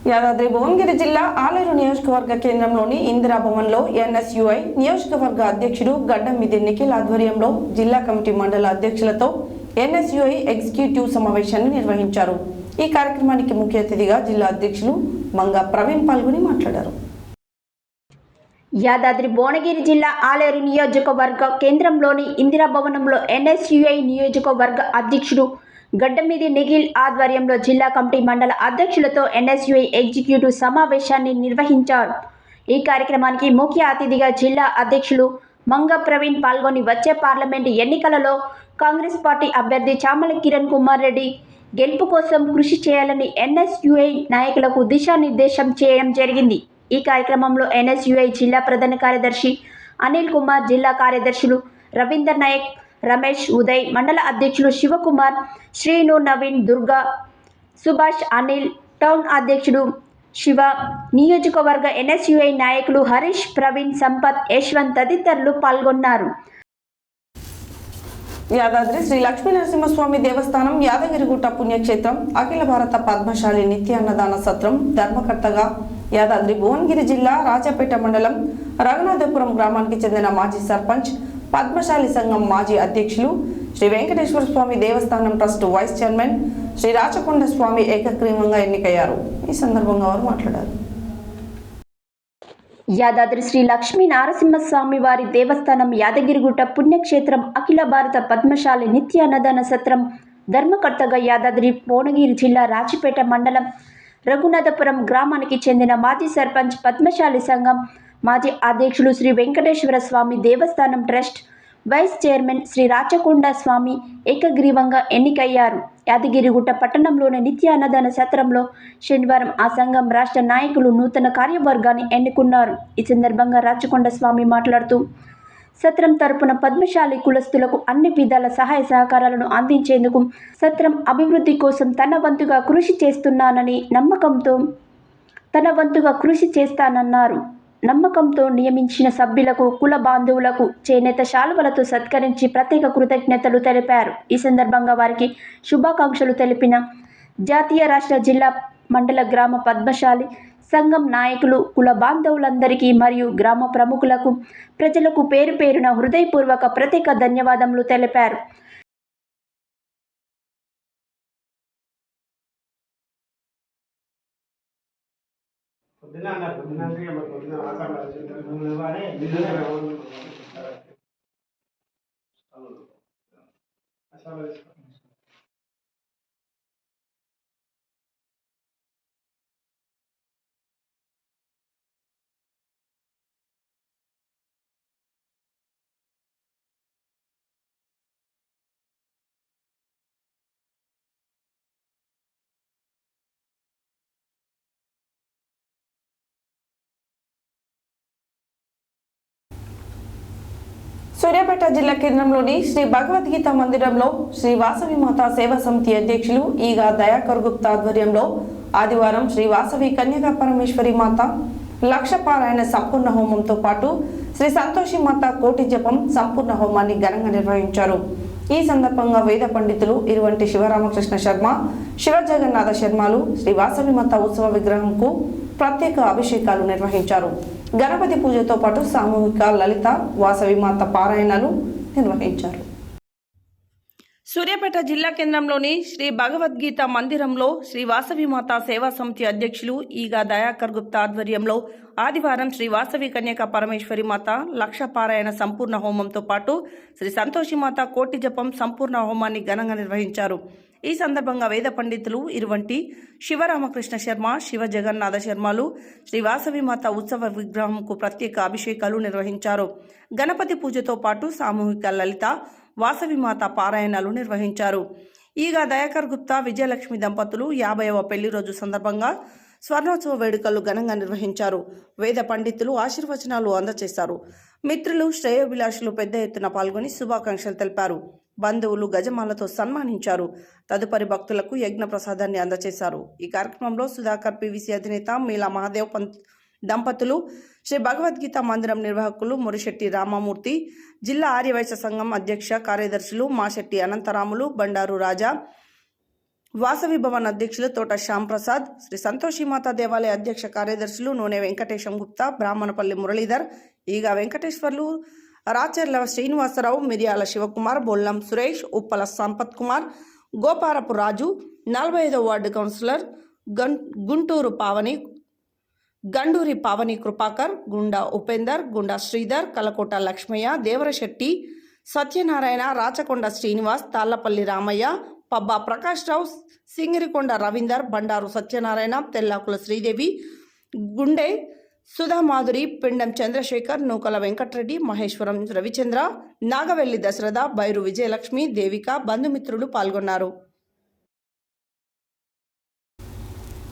యాదాద్రి భువనగిరి జిల్లా ఆలేరు నియోజకవర్గ కేంద్రంలోని ఇందిరా భవన్లో ఎన్ఎస్యుఐ నియోజకవర్గ అధ్యక్షుడు గడ్డమిది నిఖిల్ ఆధ్వర్యంలో జిల్లా కమిటీ మండల అధ్యక్షులతో ఎన్ఎస్యుఐ ఎగ్జిక్యూటివ్ సమావేశాన్ని నిర్వహించారు. ఈ కార్యక్రమానికి ముఖ్య అతిథిగా జిల్లా అధ్యక్షులు మంగా ప్రవీణ్ పాల్గొని మాట్లాడారు. యాదాద్రి భువనగిరి జిల్లా ఆలేరు నియోజకవర్గ కేంద్రంలోని ఇందిరా భవనంలో ఎన్ఎస్యుఐ నియోజకవర్గ అధ్యక్షుడు గడ్డమిది నిఖిల్ ఆధ్వర్యంలో జిల్లా కమిటీ మండల అధ్యక్షులతో ఎన్ఎస్యుఐ ఎగ్జిక్యూటివ్ సమావేశాన్ని నిర్వహించారు. ఈ కార్యక్రమానికి ముఖ్య అతిథిగా జిల్లా అధ్యక్షులు మంగా ప్రవీణ్ పాల్గొని వచ్చే పార్లమెంటు ఎన్నికలలో కాంగ్రెస్ పార్టీ అభ్యర్థి చామల కిరణ్ కుమార్ రెడ్డి గెలుపు కోసం కృషి చేయాలని ఎన్ఎస్యుఐ నాయకులకు దిశానిర్దేశం చేయడం జరిగింది. ఈ కార్యక్రమంలో ఎన్ఎస్యుఐ జిల్లా ప్రధాన కార్యదర్శి అనిల్ కుమార్, జిల్లా కార్యదర్శులు రవీందర్ నాయక్, రమేష్, ఉదయ్, మండల అధ్యక్షులు శివకుమార్, శ్రీను, నవీన్, దుర్గా, సుభాష్, అనిల్, టౌన్ అధ్యక్షుడు శివ, నియోజకవర్గ ఎన్ఎస్యుఐ నాయకులు హరీష్, ప్రవీణ్, సంపత్, యశ్వంత్ తదితరులు పాల్గొన్నారు. యాదాద్రి శ్రీ లక్ష్మీ నరసింహస్వామి దేవస్థానం యాదగిరిగుట్ట పుణ్యక్షేత్రం అఖిల భారత పద్మశాలి నిత్య అన్నదాన సత్రం ధర్మకర్తగా యాదాద్రి భువనగిరి జిల్లా రాజాపేట మండలం రఘునాథపురం గ్రామానికి చెందిన మాజీ సర్పంచ్, పద్మశాలి సంఘం మాజీ అధ్యక్షులు, Shri Venkateswara Swamy Devasthanam trust vice chairman Shri Rachakonda Swamy ఏకగ్రీవంగా ఎన్నికయ్యారు. ఈ సందర్భంగా వారు మాట్లాడారు. యాదాద్రి శ్రీ లక్ష్మీ నరసింహస్వామి వారి దేవస్థానం యాదగిరిగుట్ట పుణ్యక్షేత్రం అఖిల భారత పద్మశాలి నిత్య అన్నదాన సత్రం ధర్మకర్తగా యాదాద్రి భువనగిరి జిల్లా రాజపేట మండలం రఘునాథపురం గ్రామానికి చెందిన మాజీ సర్పంచ్, పద్మశాలి సంఘం మాజీ అధ్యక్షులు Shri Venkateswara Swamy Devasthanam trust vice chairman Shri Rachakonda Swamy ఏకగ్రీవంగా ఎన్నికయ్యారు. యాదగిరిగుట్ట పట్టణంలోని నిత్య అన్నదాన సత్రంలో శనివారం ఆ సంఘం రాష్ట్ర నాయకులు నూతన కార్యవర్గాన్ని ఎన్నుకున్నారు. ఈ సందర్భంగా రాచకొండ స్వామి మాట్లాడుతూ సత్రం తరపున పద్మశాలి కులస్తులకు అన్ని విధాల సహాయ సహకారాలను అందించేందుకు సత్రం అభివృద్ధి కోసం తన వంతుగా కృషి చేస్తానన్నారు. నమ్మకంతో నియమించిన సభ్యులకు, కుల బాంధవులకు చేనేత శాలువలతో సత్కరించి ప్రత్యేక కృతజ్ఞతలు తెలిపారు. ఈ సందర్భంగా వారికి శుభాకాంక్షలు తెలిపిన జాతీయ, రాష్ట్ర, జిల్లా, మండల, గ్రామ పద్మశాలి సంఘం నాయకులు, కుల బాంధవులందరికీ మరియు గ్రామ ప్రముఖులకు, ప్రజలకు పేరు పేరున హృదయపూర్వక ప్రత్యేక ధన్యవాదములు తెలిపారు. సూర్యాపేట జిల్లా కేంద్రంలోని శ్రీ భగవద్గీత మందిరంలో శ్రీ వాసవి మాత సేవా సమితి అధ్యక్షులు ఈగా దయాకర్ గుప్తా ఆధ్వర్యంలో ఆదివారం శ్రీ వాసవి కన్యకా పరమేశ్వరి మాత లక్ష పారాయణ సంపూర్ణ హోమంతో పాటు శ్రీ సంతోషి మాత కోటి జపం సంపూర్ణ హోమాన్ని ఘనంగా నిర్వహించారు. ఈ సందర్భంగా వేద పండితులు ఇరువంటి శివరామకృష్ణ శర్మ, శివ జగన్నాథ శర్మలు శ్రీ వాసవి మాత ఉత్సవ విగ్రహంకు ప్రత్యేక అభిషేకాలు నిర్వహించారు. గణపతి పూజతో పాటు సామూహిక లలిత వాసవి మాత పారాయణలు నిర్వహించారు. సూర్యాపేట జిల్లా కేంద్రంలోని శ్రీ భగవద్గీత మందిరంలో శ్రీ వాసవి మాత సేవా సమితి అధ్యక్షులు ఈగా దయాకర్ గుప్తా ఆధ్వర్యంలో ఆదివారం శ్రీ వాసవి కన్యకా పరమేశ్వరి మాత లక్ష పారాయణ సంపూర్ణ హోమంతో పాటు శ్రీ సంతోషి మాత కోటి జపం సంపూర్ణ హోమాన్ని ఘనంగా నిర్వహించారు. ఈ సందర్భంగా వేద పండితులు ఇరువంటి శివరామకృష్ణ శర్మ, శివ జగన్నాథ శర్మలు శ్రీ వాసవి మాత ఉత్సవ విగ్రహంకు ప్రత్యేక అభిషేకాలు నిర్వహించారు. గణపతి పూజతో పాటు సామూహిక లలిత వాసవి మాత పారాయణాలు నిర్వహించారు. ఈగా దయాకర్ గుప్తా, విజయలక్ష్మి దంపతులు 50వ పెళ్లి రోజు సందర్భంగా స్వర్ణోత్సవ వేడుకలు ఘనంగా నిర్వహించారు. వేద పండితులు ఆశీర్వచనాలు అందజేశారు. మిత్రులు, శ్రేయోభిలాషులు పెద్ద ఎత్తున పాల్గొని శుభాకాంక్షలు తెలిపారు. బంధువులు గజమాలతో సన్మానించారు. తదుపరి భక్తులకు యజ్ఞ ప్రసాదాన్ని అందజేశారు. ఈ కార్యక్రమంలో సుధాకర్ పివిసి అధినేత మీలా మహాదేవ్ దంపతులు, శ్రీ భగవద్గీత మందిరం నిర్వాహకులు మురిశెట్టి రామమూర్తి, జిల్లా ఆర్యవైశ్య సంఘం అధ్యక్ష కార్యదర్శులు మాశెట్టి అనంతరాములు, బండారు రాజా, వాసవి భవన్ అధ్యక్షులు తోట శ్యాంప్రసాద్, శ్రీ సంతోషిమాత దేవాలయ అధ్యక్ష కార్యదర్శులు నూనె వెంకటేశం గుప్తా, బ్రాహ్మణపల్లి మురళీధర్, ఈగా వెంకటేశ్వర్లు, రాచర్ల శ్రీనివాసరావు, మిర్యాల శివకుమార్, బొల్లం సురేష్, ఉప్పల సంపత్ కుమార్, గోపారపు రాజు, 45వ వార్డు కౌన్సిలర్ గండూరి పావని కృపాకర్, గుండా ఉపేందర్, గుండా శ్రీధర్, కలకోట లక్ష్మయ్య, దేవరశెట్టి సత్యనారాయణ, రాచకొండ శ్రీనివాస్, తాళ్లపల్లి రామయ్య, పబ్బా ప్రకాష్ రావు, సింగిరికొండ రవీందర్, బండారు సత్యనారాయణ, తెల్లాకుల శ్రీదేవి, గుండె సుధామాధురి, పిండం చంద్రశేఖర్, నూకల వెంకటరెడ్డి, మహేశ్వరం రవిచంద్ర, నాగవెల్లి దశరథ, బైరు విజయలక్ష్మి, దేవిక, బంధుమిత్రులు పాల్గొన్నారు.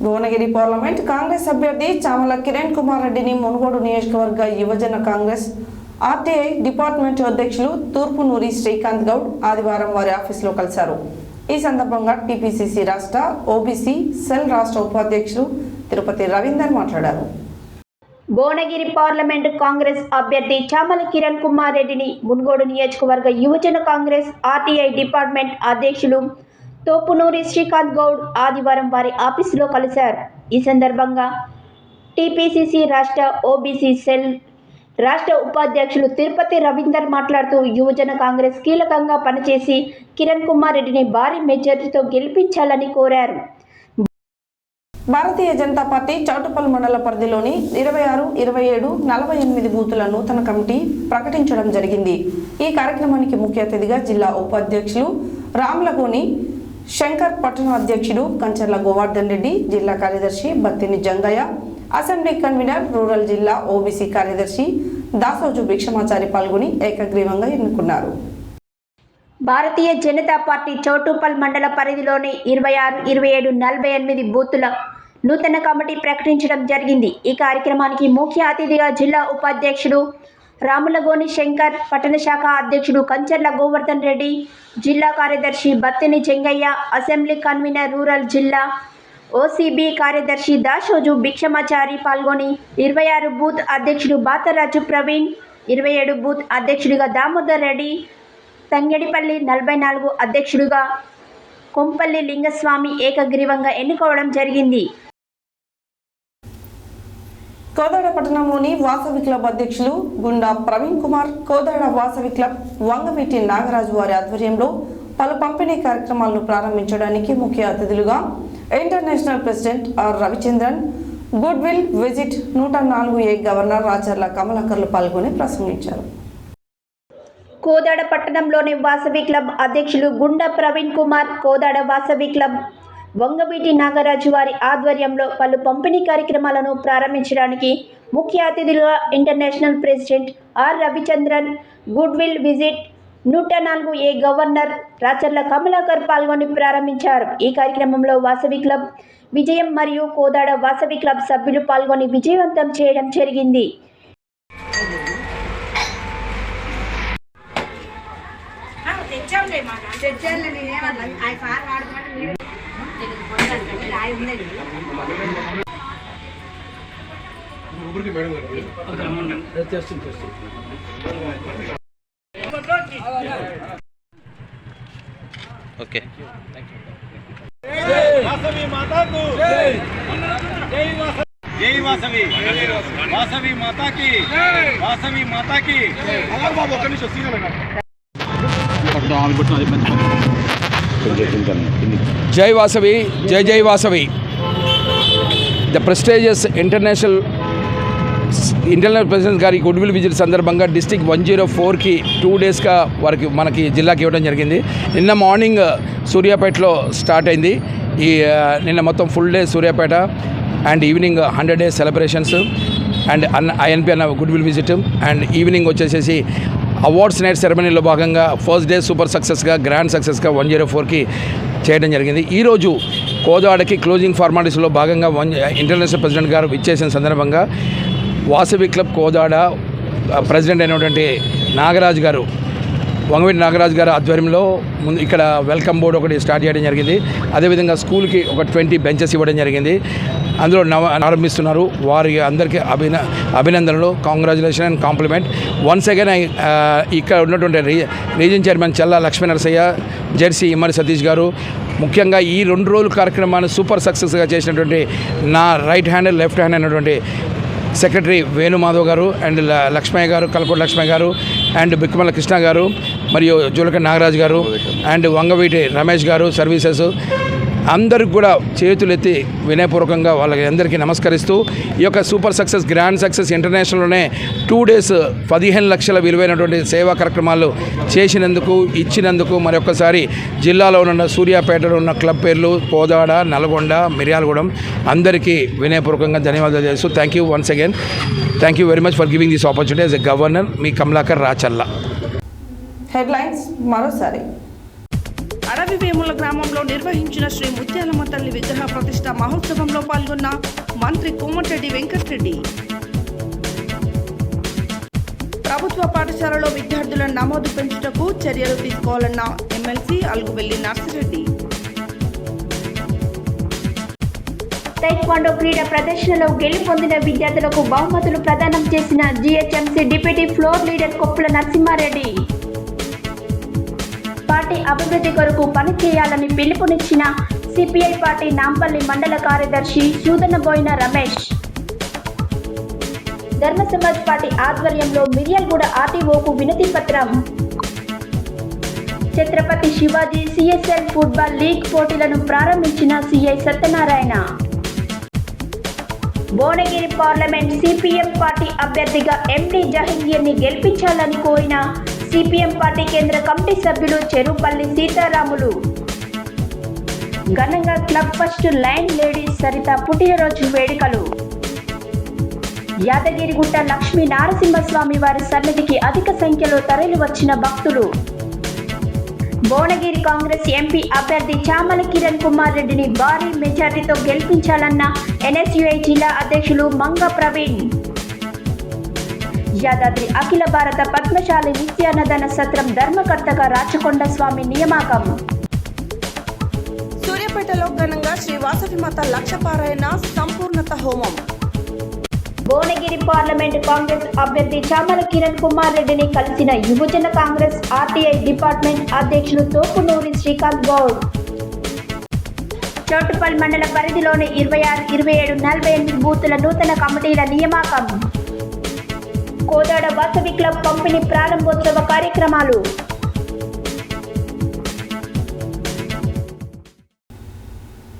భువనగిరి పార్లమెంట్ కాంగ్రెస్ అభ్యర్థి చామల కిరణ్ కుమార్ రెడ్డిని మునుగోడు నియోజకవర్గ యువజన కాంగ్రెస్ ఆర్టీఐ డిపార్ట్మెంట్ అధ్యక్షులు తూర్పునూరి శ్రీకాంత్ గౌడ్ ఆదివారం వారి ఆఫీసులో కలిశారు. ఈ సందర్భంగా టీపీసీసీ రాష్ట్ర ఓబీసీ సెల్ రాష్ట్ర ఉపాధ్యక్షులు తిరుపతి రవీందర్ మాట్లాడారు. భువనగిరి పార్లమెంటు కాంగ్రెస్ అభ్యర్థి చామల కిరణ్ కుమార్ రెడ్డిని మునుగోడు నియోజకవర్గ యువజన కాంగ్రెస్ ఆర్టీఐ డిపార్ట్మెంట్ అధ్యక్షులు తోపునూరి శ్రీకాంత్ గౌడ్ ఆదివారం వారి ఆఫీసులో కలిశారు. ఈ సందర్భంగా టీపీసీసీ రాష్ట్ర ఓబీసీ సెల్ రాష్ట్ర ఉపాధ్యక్షులు తిరుపతి రవీందర్ మాట్లాడుతూ యువజన కాంగ్రెస్ కీలకంగా పనిచేసి కిరణ్ కుమార్ రెడ్డిని భారీ మెజారిటీతో గెలిపించాలని కోరారు. భారతీయ జనతా పార్టీ చౌటుపల్లి మండల పరిధిలోని 26, 27, 48 బూతుల నూతన కమిటీ ప్రకటించడం జరిగింది. ఈ కార్యక్రమానికి ముఖ్య అతిథిగా జిల్లా ఉపాధ్యక్షులు రామ్లగోని శంకర్, పట్టణ అధ్యక్షుడు కంచర్ల గోవర్ధన్ రెడ్డి, జిల్లా కార్యదర్శి Battini Jangaiah, assembly convener rural జిల్లా ఓబీసీ కార్యదర్శి దాసోజు భిక్షమాచారి పాల్గొని ఏకగ్రీవంగా ఎన్నుకున్నారు. భారతీయ జనతా పార్టీ చౌటుపల్ మండల పరిధిలోని 26, 27, 48 బూతుల నూతన కమిటీ ప్రకటించడం జరిగింది. ఈ కార్యక్రమానికి ముఖ్య అతిథిగా జిల్లా ఉపాధ్యక్షుడు రాములగోని శంకర్, పట్టణ శాఖ అధ్యక్షుడు కంచర్ల గోవర్ధన్ రెడ్డి, జిల్లా కార్యదర్శి Battini Chengaiah, assembly convener rural జిల్లా ఓసీబీ కార్యదర్శి దాసోజు భిక్షమాచారి పాల్గొని 26 బూత్ అధ్యక్షుడు బాతరాజు ప్రవీణ్, 27 బూత్ అధ్యక్షుడిగా దామోదర్ రెడ్డి, తంగెడిపల్లి 44 అధ్యక్షుడిగా కొంపల్లి లింగస్వామి ఏకగ్రీవంగా ఎన్నుకోవడం జరిగింది. కోదాడ పట్టణంలోని వాసవి క్లబ్ అధ్యక్షులు గుండా ప్రవీణ్ కుమార్, కోదాడ వాసవి క్లబ్ వంగవీటి నాగరాజు వారి ఆధ్వర్యంలో పలు పంపిణీ కార్యక్రమాలను ప్రారంభించడానికి ముఖ్య అతిథులుగా international president R Ravichandran, goodwill visit 104A governor Racharla కమలాకర్లు పాల్గొని ప్రసంగించారు. కోదాడ పట్టణంలోని వాసవి క్లబ్ అధ్యక్షులు గుండా ప్రవీణ్ కుమార్, కోదాడ వాసవి క్లబ్ వంగవీటి నాగరాజు వారి ఆధ్వర్యంలో పలు పంపిణీ కార్యక్రమాలను ప్రారంభించడానికి ముఖ్య అతిథులుగా international president R Ravichandran, goodwill visit 104A governor Racharla Kamalakar పాల్గొని ప్రారంభించారు. ఈ కార్యక్రమంలో వాసవి క్లబ్ విజయం మరియు కోదాడ వాసవి క్లబ్ సభ్యులు పాల్గొని విజయవంతం చేయడం జరిగింది. ఓకే, వాసవి మాతాకు జై, జై వాసవి, వాసవి మాతాకి, వాసవి మాతాకి. బాబు ఒక్క నిమిషం జై వాసవి, జై జై Vasavi. The prestigious international president గారి గుడ్ విల్ విజిట్ సందర్భంగా డిస్ట్రిక్ట్ 104కి 2 డేస్గా వారికి మనకి జిల్లాకి ఇవ్వడం జరిగింది. నిన్న మార్నింగ్ సూర్యాపేటలో స్టార్ట్ అయింది. నిన్న మొత్తం full day Suryapet and evening 100 days celebrations and INP అన్న good will visit and evening వచ్చేసేసి అవార్డ్స్ నైట్ సెరమనీలో భాగంగా ఫస్ట్ డే సూపర్ సక్సెస్గా గ్రాండ్ సక్సెస్గా 104కి చేయడం జరిగింది. ఈరోజు కోదాడకి క్లోజింగ్ ఫార్మాలిటీస్లో భాగంగా ఇంటర్నేషనల్ ప్రెసిడెంట్ గారు ఇచ్చేసిన సందర్భంగా వాసవి క్లబ్ కోదాడ ప్రెసిడెంట్ అయినటువంటి నాగరాజు గారు, వంగవీటి నాగరాజు గారు ఆధ్వర్యంలో ముందు ఇక్కడ వెల్కమ్ బోర్డు ఒకటి స్టార్ట్ చేయడం జరిగింది. అదేవిధంగా స్కూల్కి ఒక 20 benches ఇవ్వడం జరిగింది. అందులో ఆరంభిస్తున్నారు. వారి అందరికీ అభినందనలు, congratulation and compliment. Once again ఇక్కడ ఉన్నటువంటి రీజన్ చైర్మన్ చల్లా లక్ష్మీ నరసయ్య, జెర్సీ ఇమ్మడి సతీష్ గారు, ముఖ్యంగా ఈ 2 రోజుల కార్యక్రమాన్ని సూపర్ సక్సెస్గా చేసినటువంటి నా రైట్ హ్యాండ్ లెఫ్ట్ హ్యాండ్ అయినటువంటి సెక్రటరీ వేణుమాధవ్ గారు అండ్ లక్ష్మయ్య గారు, కల్కోట లక్ష్మయ్య గారు అండ్ బిక్కుమల్ల కృష్ణ గారు మరియు జూలకంటి నాగరాజు గారు అండ్ వంగవీటి రమేష్ గారు సర్వీసెస్ అందరికి కూడా చేతులెత్తి వినయపూర్వకంగా వాళ్ళకి అందరికీ నమస్కరిస్తూ ఈ యొక్క సూపర్ సక్సెస్ గ్రాండ్ సక్సెస్ ఇంటర్నేషనల్లోనే 2 days 15 లక్షల విలువైనటువంటి సేవా కార్యక్రమాలు చేసినందుకు ఇచ్చినందుకు మరొకసారి జిల్లాలో ఉన్న సూర్యాపేటలో ఉన్న క్లబ్ పేర్లు కోదాడ, నల్గొండ, మిర్యాలగూడెం అందరికీ వినయపూర్వకంగా ధన్యవాదాలు చేస్తూ thank you once again. Thank you very much for giving this opportunity as a governor. Me Kamalakar రాచల్ల. Headlines మరోసారి. అడవివేముల గ్రామంలో నిర్వహించిన శ్రీ ముత్యాలమ్మ తల్లి విగ్రహ ప్రతిష్ఠ మహోత్సవంలో పాల్గొన్న మంత్రి కోమటిరెడ్డి వెంకటరెడ్డి. ప్రభుత్వ పాఠశాలలో విద్యార్థుల నమోదు పెంచుటకు చర్యలు తీసుకోవాలన్న ఎమ్మెల్సీ అలుగువెల్లి నర్సిరెడ్డి. టైక్వాండో క్రీడా ప్రదర్శనలో గెలుపొందిన విద్యార్థులకు బహుమతులు ప్రదానం చేసిన GHMC deputy floor leader Koppula Narasimha Reddy. Party అభివృద్ధి కొరకు పనిచేయాలని పిలుపునిచ్చిన CPI పార్టీ నాంపల్లి మండల కార్యదర్శి సూదనబోయిన రమేష్. ధర్మ సమాజ్ పార్టీ ఆధ్వర్యంలో మిర్యాలగూడ RTOకు వినతి పత్రం. Chhatrapati Shivaji CSL football league పోటీలను ప్రారంభించిన CI Satyanarayana. Bhuvanagiri parliament CPM party అభ్యర్థిగా MD జహంగీర్ని గెలిపించాలని కోరిన CPM పార్టీ కేంద్ర కమిటీ సభ్యులు చెరుపల్లి సీతారాములు. ఘనంగా club first line lady Saritha పుట్టినరోజు వేడుకలు. యాదగిరిగుట్ట లక్ష్మీ నారసింహస్వామి వారి సన్నిధికి అధిక సంఖ్యలో తరలి వచ్చిన భక్తులు. భువనగిరి కాంగ్రెస్ MP అభ్యర్థి చామల కిరణ్ కుమార్ రెడ్డిని భారీ మెజార్టీతో గెలిపించాలన్న NSUI జిల్లా అధ్యక్షులు మంగ ప్రవీణ్. యాదాద్రి అఖిల భారత పద్మశాలి విద్యానదన సత్రం ధర్మకర్తగా రాచకొండ స్వామి నియామకం. సూర్యాపేటలో ఘనంగా శ్రీ వాసవి మాత లక్షపారాయణ సంపూర్ణత హోమం. భువనగిరి పార్లమెంట్ కాంగ్రెస్ అభ్యర్థి చామల కిరణ్ కుమార్ రెడ్డిని కలిసిన యువజన కాంగ్రెస్ RTI డిపార్ట్మెంట్ అధ్యక్షులు తోపునూరి శ్రీకాంత్ గౌడ్. చౌటుపల్లి మండల పరిధిలోని 26, 27, 48 బూతుల నూతన కమిటీల నియామకం. కోదాడ వాసవి క్లబ్ పంపిణీ ప్రారంభోత్సవ కార్యక్రమాలు.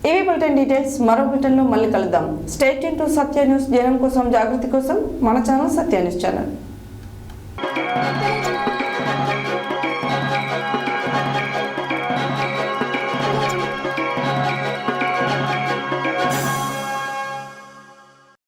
ఇవి బులెటిన్ డీటెయిల్స్. మరో బులెటిన్లో మళ్ళీ కలుద్దాం. Stay tune to Satya news. జనం కోసం, జాగృతి కోసం మన ఛానల్ సత్య న్యూస్ ఛానల్.